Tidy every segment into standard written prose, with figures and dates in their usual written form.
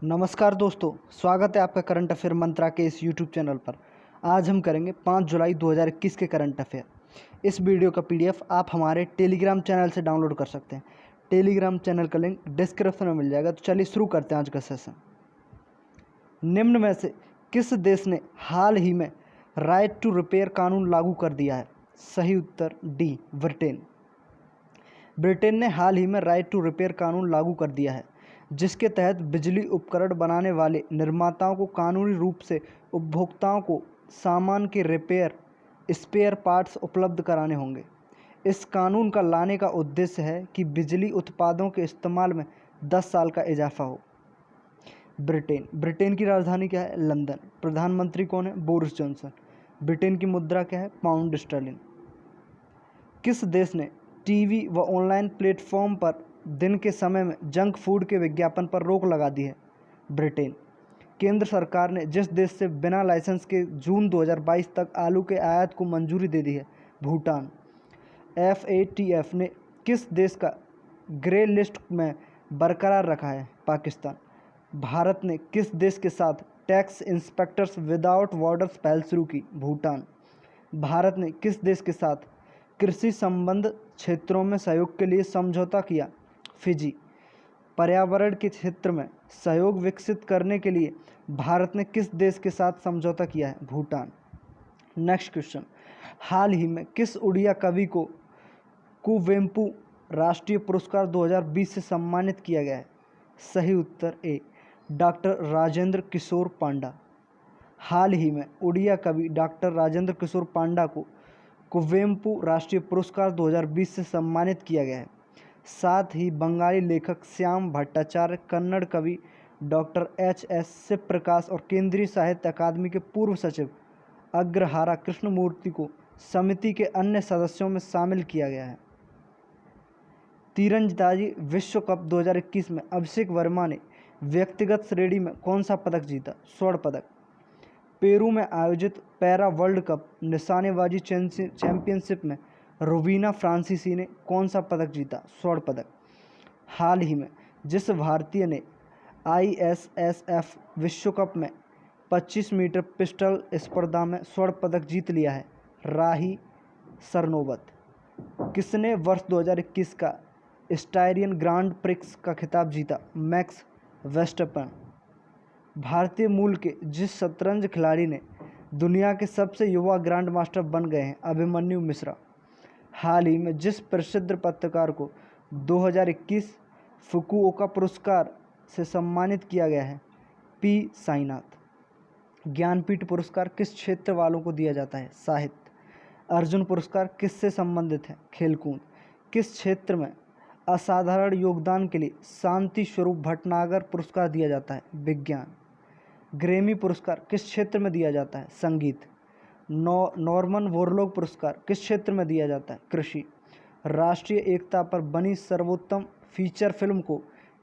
नमस्कार दोस्तों, स्वागत है आपका करंट अफेयर मंत्रा के इस यूट्यूब चैनल पर। आज हम करेंगे 5 जुलाई 2021 के करंट अफेयर। इस वीडियो का पीडीएफ आप हमारे टेलीग्राम चैनल से डाउनलोड कर सकते हैं। टेलीग्राम चैनल का लिंक डिस्क्रिप्शन में मिल जाएगा। तो चलिए शुरू करते हैं आज का सेशन। निम्न में से किस देश ने हाल ही में राइट टू रिपेयर कानून लागू कर दिया है? सही उत्तर डी, ब्रिटेन। ब्रिटेन ने हाल ही में राइट टू रिपेयर कानून लागू कर दिया है, जिसके तहत बिजली उपकरण बनाने वाले निर्माताओं को कानूनी रूप से उपभोक्ताओं को सामान के रिपेयर स्पेयर पार्ट्स उपलब्ध कराने होंगे। इस कानून का लाने का उद्देश्य है कि बिजली उत्पादों के इस्तेमाल में 10 साल का इजाफा हो। ब्रिटेन की राजधानी क्या है? लंदन। प्रधानमंत्री कौन है? Boris Johnson. ब्रिटेन की मुद्रा क्या है? Pound sterling. किस देश ने टीवी व ऑनलाइन प्लेटफॉर्म पर दिन के समय में जंक फूड के विज्ञापन पर रोक लगा दी है? ब्रिटेन। केंद्र सरकार ने जिस देश से बिना लाइसेंस के जून 2022 तक आलू के आयात को मंजूरी दे दी है? भूटान। FATF ने किस देश का ग्रे लिस्ट में बरकरार रखा है? पाकिस्तान। भारत ने किस देश के साथ टैक्स इंस्पेक्टर्स विदाउट बॉर्डर्स पहल शुरू की? भूटान। भारत ने किस देश के साथ कृषि संबंध क्षेत्रों में सहयोग के लिए समझौता किया? फिजी। पर्यावरण के क्षेत्र में सहयोग विकसित करने के लिए भारत ने किस देश के साथ समझौता किया है? भूटान। नेक्स्ट क्वेश्चन, हाल ही में किस उड़िया कवि को कुवेम्पु राष्ट्रीय पुरस्कार 2020 से सम्मानित किया गया है? सही उत्तर ए, डॉक्टर राजेंद्र किशोर पांडा। हाल ही में उड़िया कवि डॉक्टर राजेंद्र किशोर पांडा को कुवेम्पु राष्ट्रीय पुरस्कार 2020 से सम्मानित किया गया है। साथ ही बंगाली लेखक श्याम भट्टाचार्य, कन्नड़ कवि डॉक्टर HS शिवप्रकाश और केंद्रीय साहित्य अकादमी के पूर्व सचिव अग्रहारा कृष्णमूर्ति को समिति के अन्य सदस्यों में शामिल किया गया है। तीरंदाजी विश्व कप 2021 में अभिषेक वर्मा ने व्यक्तिगत श्रेणी में कौन सा पदक जीता? स्वर्ण पदक। पेरू में आयोजित पैरा वर्ल्ड कप निशानेबाजी चैंपियनशिप में रुबीना फ्रांसीसी ने कौन सा पदक जीता? स्वर्ण पदक। हाल ही में जिस भारतीय ने ISSF विश्व कप में 25 मीटर पिस्टल स्पर्धा में स्वर्ण पदक जीत लिया है? राही सरनोबत। किसने वर्ष 2021 का स्टायरियन ग्रांड प्रिक्स का खिताब जीता? Max Verstappen. भारतीय मूल के जिस शतरंज खिलाड़ी ने दुनिया के सबसे युवा ग्रैंड मास्टर बन गए हैं? अभिमन्यु मिश्रा। हाल ही में जिस प्रसिद्ध पत्रकार को 2021 फुकुओका पुरस्कार से सम्मानित किया गया है? P साईनाथ। ज्ञानपीठ पुरस्कार किस क्षेत्र वालों को दिया जाता है? साहित्य। अर्जुन पुरस्कार किससे संबंधित है? खेलकूद। किस क्षेत्र में असाधारण योगदान के लिए शांति स्वरूप भटनागर पुरस्कार दिया जाता है? विज्ञान। ग्रैमी पुरस्कार किस क्षेत्र में दिया जाता है? संगीत। नॉर्मन वोरलॉग पुरस्कार किस क्षेत्र में दिया जाता है? कृषि। राष्ट्रीय एकता पर बनी सर्वोत्तम फीचर फिल्म को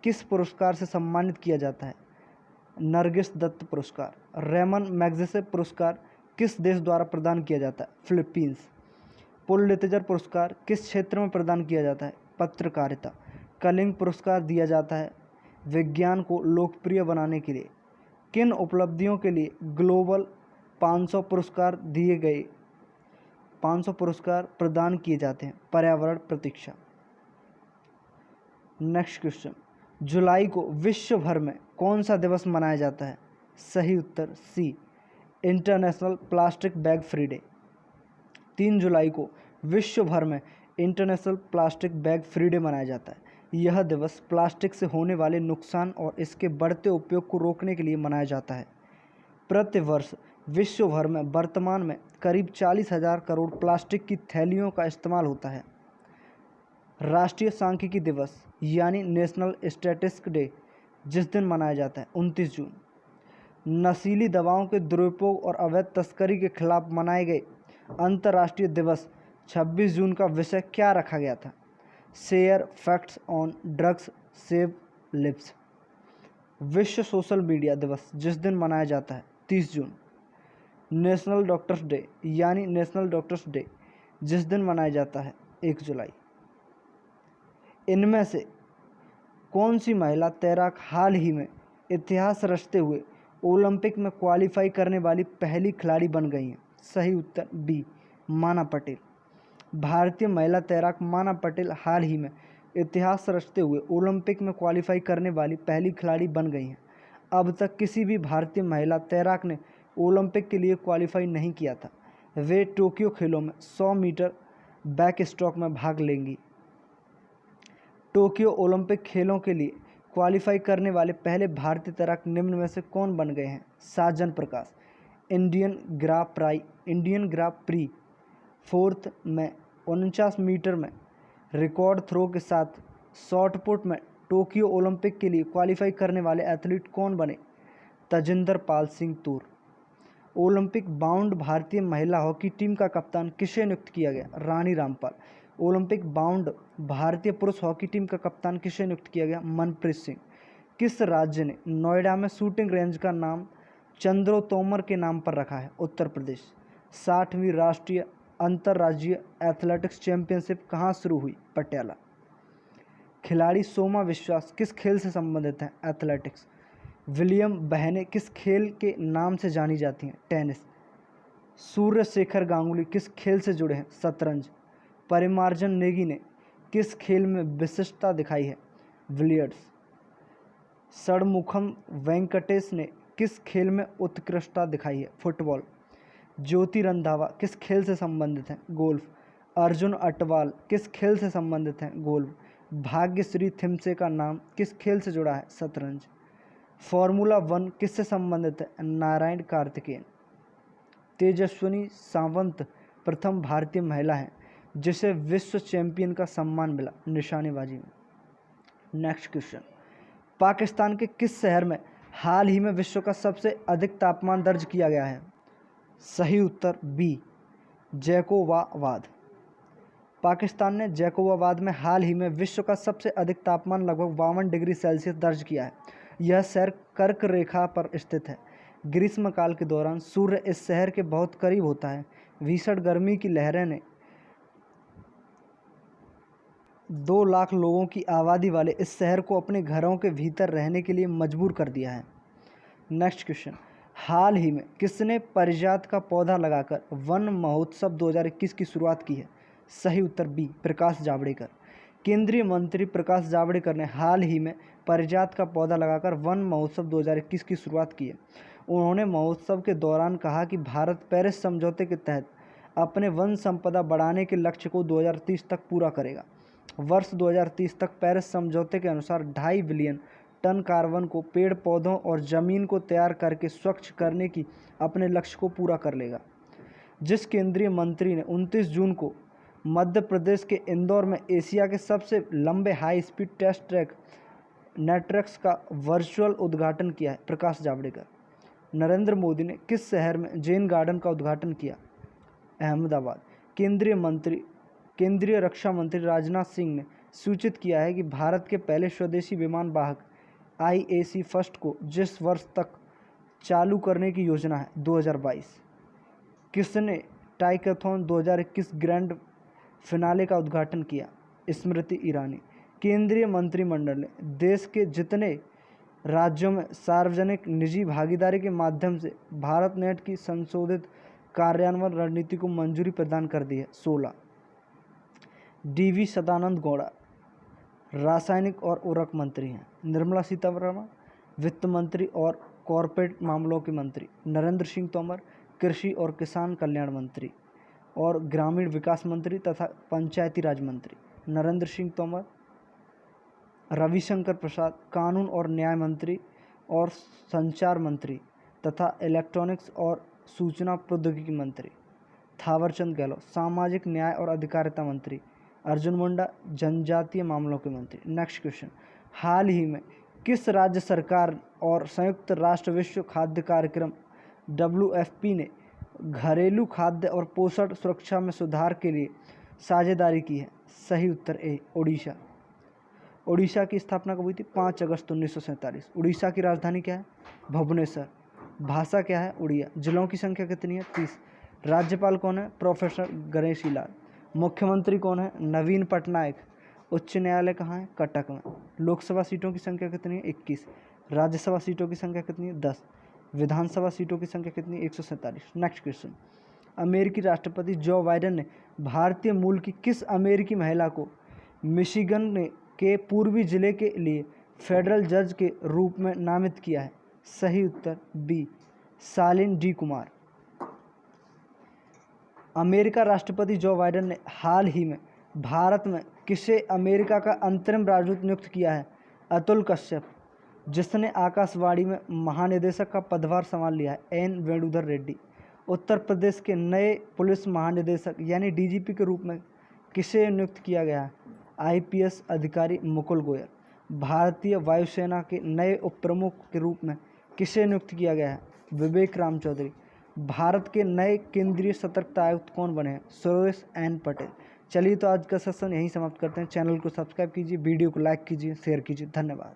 किस पुरस्कार से सम्मानित किया जाता है? नरगिस दत्त पुरस्कार। रेमन मैग्सेसे पुरस्कार किस देश द्वारा प्रदान किया जाता है? फिलीपींस। पुलित्जर पुरस्कार किस क्षेत्र में प्रदान किया जाता है? पत्रकारिता। कलिंग पुरस्कार दिया जाता है विज्ञान को लोकप्रिय बनाने के लिए। किन उपलब्धियों के लिए ग्लोबल 500 पुरस्कार दिए गए? 500 पुरस्कार प्रदान किए जाते हैं। पर्यावरण प्रतीक्षा। नेक्स्ट क्वेश्चन, जुलाई को विश्व भर में कौन सा दिवस मनाया जाता है? सही उत्तर C, international plastic bag free day. 3 जुलाई को विश्व भर में international plastic bag free day मनाया जाता है। यह दिवस प्लास्टिक से होने वाले नुकसान और इसके बढ़ते उपयोग को रोकने के लिए मनाया जाता है। प्रतिवर्ष विश्व भर में वर्तमान में करीब 40,000 करोड़ प्लास्टिक की थैलियों का इस्तेमाल होता है। राष्ट्रीय सांख्यिकी दिवस यानी नेशनल स्टैटिस्टिक्स डे जिस दिन मनाया जाता है? 29 जून। नशीली दवाओं के दुरुपयोग और अवैध तस्करी के खिलाफ मनाए गए अंतर्राष्ट्रीय दिवस 26 जून का विषय क्या रखा गया था? Share facts on drugs save lives. विश्व सोशल मीडिया दिवस जिस दिन मनाया जाता है? 30 जून। नेशनल डॉक्टर्स डे यानी नेशनल डॉक्टर्स डे जिस दिन मनाया जाता है? 1 जुलाई। इनमें से कौन सी महिला तैराक हाल ही में इतिहास रचते हुए ओलंपिक में क्वालिफाई करने वाली पहली खिलाड़ी बन गई हैं। सही उत्तर बी माना पटेल। भारतीय महिला तैराक माना पटेल हाल ही में इतिहास रचते हुए ओलंपिक में क्वालिफाई करने वाली पहली खिलाड़ी बन गई हैं। अब तक किसी भी भारतीय महिला तैराक ने ओलंपिक के लिए क्वालिफाई नहीं किया था। वे टोक्यो खेलों में 100 मीटर बैक स्ट्रोक में भाग लेंगी। टोक्यो ओलंपिक खेलों के लिए क्वालिफाई करने वाले पहले भारतीय तैराक निम्न में से कौन बन गए हैं? साजन प्रकाश। इंडियन ग्रां प्री फोर्थ में 49 मीटर में रिकॉर्ड थ्रो के साथ शॉट पुट में टोक्यो ओलंपिक के लिए क्वालिफाई करने वाले एथलीट कौन बने? तजिंदर पाल सिंह तूर। ओलंपिक बाउंड भारतीय महिला हॉकी टीम का कप्तान किसे नियुक्त किया गया? रानी रामपाल। ओलंपिक बाउंड भारतीय पुरुष हॉकी टीम का कप्तान किसे नियुक्त किया गया? मनप्रीत सिंह। किस राज्य ने नोएडा में शूटिंग रेंज का नाम चंद्रो तोमर के नाम पर रखा है? उत्तर प्रदेश। 60वीं राष्ट्रीय अंतर्राज्यीय एथलेटिक्स चैंपियनशिप कहाँ शुरू हुई? पटियाला। खिलाड़ी सोमा विश्वास किस खेल से संबंधित हैं? एथलेटिक्स। विलियम बहनें किस खेल के नाम से जानी जाती हैं? टेनिस। सूर्य शेखर गांगुली किस खेल से जुड़े हैं? शतरंज। परिमार्जन नेगी ने किस खेल में विशिष्टता दिखाई है? बिलियर्ड्स। षणमुखम वेंकटेश ने किस खेल में उत्कृष्टता दिखाई है? फुटबॉल। ज्योति रंधावा किस खेल से संबंधित हैं? गोल्फ। अर्जुन अटवाल किस खेल से संबंधित हैं? गोल्फ। भाग्यश्री थिमसे का नाम किस खेल से जुड़ा है? शतरंज। फॉर्मूला 1 किससे संबंधित है? नारायण कार्तिकेयन। तेजस्विनी सावंत प्रथम भारतीय महिला हैं जिसे विश्व चैंपियन का सम्मान मिला निशानेबाजी में। नेक्स्ट क्वेश्चन, पाकिस्तान के किस शहर में हाल ही में विश्व का सबसे अधिक तापमान दर्ज किया गया है? सही उत्तर बी जैकोबाबाद। पाकिस्तान ने जैकोबाबाद में हाल ही में विश्व का सबसे अधिक तापमान लगभग 52 डिग्री सेल्सियस दर्ज किया है। यह शहर कर्क रेखा पर स्थित है। ग्रीष्मकाल के दौरान सूर्य इस शहर के बहुत करीब होता है। भीषण गर्मी की लहरें ने 2 लाख लोगों की आबादी वाले इस शहर को अपने घरों के भीतर रहने के लिए मजबूर कर दिया है। नेक्स्ट क्वेश्चन, हाल ही में किसने पारिजात का पौधा लगाकर वन महोत्सव 2021 की शुरुआत की है? सही उत्तर बी प्रकाश जावड़ेकर। केंद्रीय मंत्री प्रकाश जावड़ेकर ने हाल ही में पारिजात का पौधा लगाकर वन महोत्सव 2021 की शुरुआत की है। उन्होंने महोत्सव के दौरान कहा कि भारत पेरिस समझौते के तहत अपने वन संपदा बढ़ाने के लक्ष्य को 2030 तक पूरा करेगा। वर्ष 2030 तक पेरिस समझौते के अनुसार 2.5 बिलियन टन कार्बन को पेड़ पौधों और ज़मीन को तैयार करके स्वच्छ करने की अपने लक्ष्य को पूरा कर लेगा। जिस केंद्रीय मंत्री ने 29 जून को मध्य प्रदेश के इंदौर में एशिया के सबसे लंबे high speed test track networks का वर्चुअल उद्घाटन किया है? प्रकाश जावड़ेकर। नरेंद्र मोदी ने किस शहर में जैन गार्डन का उद्घाटन किया? अहमदाबाद। केंद्रीय रक्षा मंत्री राजनाथ सिंह ने सूचित किया है कि भारत के पहले स्वदेशी विमान वाहक IAC फर्स्ट को जिस वर्ष तक चालू करने की योजना है 2022। किसने टाइकथॉन 2021 ग्रैंड फिनाले का उद्घाटन किया? स्मृति ईरानी। केंद्रीय मंत्रिमंडल ने देश के जितने राज्यों में सार्वजनिक निजी भागीदारी के माध्यम से भारत नेट की संशोधित कार्यान्वयन रणनीति को मंजूरी प्रदान कर दी है? 16। DV सदानंद गौड़ा रासायनिक और उर्वरक मंत्री हैं। निर्मला सीतारमण वित्त मंत्री और कॉरपोरेट मामलों के मंत्री। नरेंद्र सिंह तोमर कृषि और किसान कल्याण मंत्री और ग्रामीण विकास मंत्री तथा पंचायती राज मंत्री। नरेंद्र सिंह तोमर। रविशंकर प्रसाद कानून और न्याय मंत्री और संचार मंत्री तथा इलेक्ट्रॉनिक्स और सूचना प्रौद्योगिकी मंत्री। थावरचंद गहलोत सामाजिक न्याय और अधिकारिता मंत्री। अर्जुन मुंडा जनजातीय मामलों के मंत्री। नेक्स्ट क्वेश्चन, हाल ही में किस राज्य सरकार और संयुक्त राष्ट्र विश्व खाद्य कार्यक्रम WFP ने घरेलू खाद्य और पोषण सुरक्षा में सुधार के लिए साझेदारी की है? सही उत्तर ए ओडिशा। ओडिशा की स्थापना कब हुई थी? 5 अगस्त 1947। उड़ीसा की राजधानी क्या है? भुवनेश्वर। भाषा क्या है? उड़िया। जिलों की संख्या कितनी है? 30। राज्यपाल कौन है? प्रोफेसर गणेशी लाल। मुख्यमंत्री कौन है? नवीन पटनायक। उच्च न्यायालय कहाँ है? कटक में। लोकसभा सीटों की संख्या कितनी है? 21। राज्यसभा सीटों की संख्या कितनी है? 10। विधानसभा सीटों की संख्या कितनी? 147। नेक्स्ट क्वेश्चन, अमेरिकी राष्ट्रपति जो बाइडेन ने भारतीय मूल की किस अमेरिकी महिला को मिशिगन के पूर्वी जिले के लिए फेडरल जज के रूप में नामित किया है? सही उत्तर बी, शालीन डी कुमार। अमेरिका राष्ट्रपति जो बाइडेन ने हाल ही में भारत में किसे अमेरिका का अंतरिम राजदूत नियुक्त किया है? अतुल कश्यप, जिसने आकाशवाणी में महानिदेशक का पदभार संभाल लिया है, एन वेणुधर रेड्डी। उत्तर प्रदेश के नए पुलिस महानिदेशक यानी डीजीपी के रूप में किसे नियुक्त किया गया है? आईपीएस अधिकारी मुकुल गोयल। भारतीय वायुसेना के नए उप प्रमुख के रूप में किसे नियुक्त किया गया है? विवेक राम चौधरी। भारत के नए केंद्रीय सतर्कता आयुक्त कौन बने हैं? सुरेश एन पटेल। चलिए तो आज का सेशन यहीं समाप्त करते हैं। चैनल को सब्सक्राइब कीजिए, वीडियो को लाइक कीजिए, शेयर कीजिए। धन्यवाद।